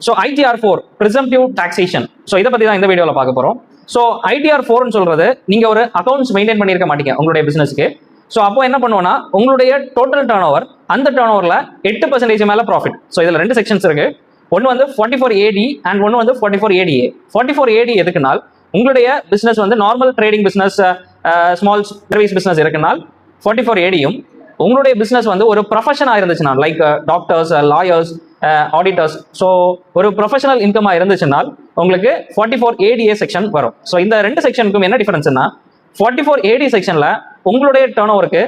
So ITR4 presumptive taxation. So இதை பற்றி தான் இந்த வீடியோவில் பார்க்க போகிறோம். ஸோ ITR4ன்னு சொல்கிறது நீங்கள் ஒரு அக்கௌண்ட்ஸ் மெயின்டைன் பண்ணியிருக்க மாட்டீங்க உங்களுடைய பிஸ்னஸ்க்கு. ஸோ அப்போ என்ன பண்ணுவோம்னா உங்களுடைய டோட்டல் டர்ன் ஓவர், அந்த டர்ன் ஓவரில் 8% மேலே ப்ராஃபிட். ஸோ இதில் ரெண்டு செக்ஷன்ஸ் இருக்கு. ஒன்று வந்து 44AD அண்ட் ஒன்று வந்து 44ADA. 44AD எதுக்குனால் உங்களுடைய பிஸ்னஸ் வந்து normal trading business, small service business இருக்குனால் 44ADயும், உங்களுடைய பிஸ்னஸ் வந்து ஒரு ப்ரொஃபஷனாக இருந்துச்சுன்னா like doctors, lawyers, auditors, so ஒரு ப்ரொஃபஷனல் இன்கமாக இருந்துச்சுனால் உங்களுக்கு 44ADA செக்ஷன் வரும். ஸோ இந்த ரெண்டு செக்ஷனுக்கும் என்ன டிஃபரன்ஸ்னா 44AD செக்ஷனில் உங்களுடைய டர்ன் ஓவருக்கு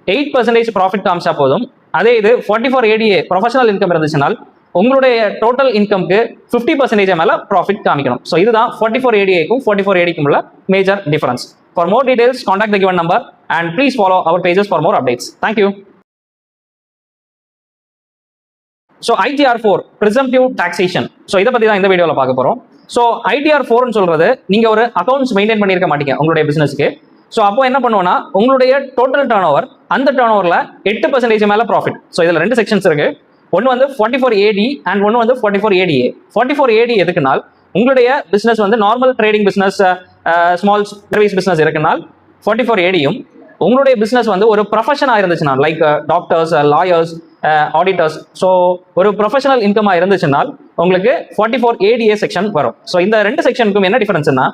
8% ப்ராஃபிட் காமிச்சா போதும். அதே இது 44ADA ப்ரொஃபஷனல் இன்கம் இருந்துச்சுனால் உங்களுடைய டோட்டல் இன்கம்க்கு 50% மேலே ப்ராஃபிட் காமிக்கணும். ஸோ இதுதான் 44ADAக்கும் 44ADக்கும் உள்ள major difference. For more details, contact the given number and please follow our pages for more updates. Thank you. So ITR4 presumptive taxation. So இதை பற்றி தான் இந்த வீடியோவில் பார்க்க போகிறோம். ஸோ ITR4ன்னு சொல்கிறது நீங்கள் ஒரு அக்கௌண்ட்ஸ் மெயின்டைன் பண்ணியிருக்க மாட்டீங்க உங்களுடைய பிஸ்னஸ்க்கு. ஸோ அப்போ என்ன பண்ணுவோம்னா உங்களுடைய டோட்டல் டர்ன் ஓவர், அந்த டர்ன் ஓவரில் 8% மேலே ப்ராஃபிட். ஸோ இதில் ரெண்டு செக்ஷன்ஸ் இருக்கு. ஒன்று வந்து 44AD அண்ட் ஒன்று வந்து 44ADA. 44AD எதுக்குனால் உங்களுடைய பிஸ்னஸ் வந்து normal trading business, small service business இருக்குனால் 44ADயும், உங்களுடைய பிஸ்னஸ் வந்து ஒரு ப்ரொஃபஷனாக இருந்துச்சுன்னா like doctors, lawyers, auditors, so ஒரு ப்ரொஃபஷனல் இன்கமாக இருந்துச்சுனால் உங்களுக்கு 44ADA செக்ஷன் வரும். ஸோ இந்த ரெண்டு செக்ஷனுக்கும் என்ன டிஃபரன்ஸ்னா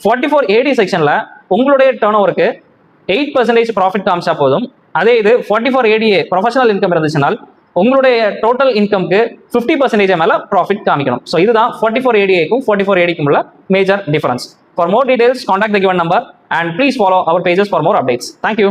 44AD செக்ஷனில் உங்களுடைய டர்ன் ஓவருக்கு 8% ப்ராஃபிட் காமிச்சா போதும். அதே இது 44ADA ப்ரொஃபஷனல் இன்கம் இருந்துச்சுனால் உங்களுடைய டோட்டல் இன்கம்க்கு 50% மேலே ப்ராஃபிட் காமிக்கணும். ஸோ இதுதான் 44ADAக்கும் 44ADக்கும் உள்ள major difference. For more details, contact the given number and please follow our pages for more updates. Thank you.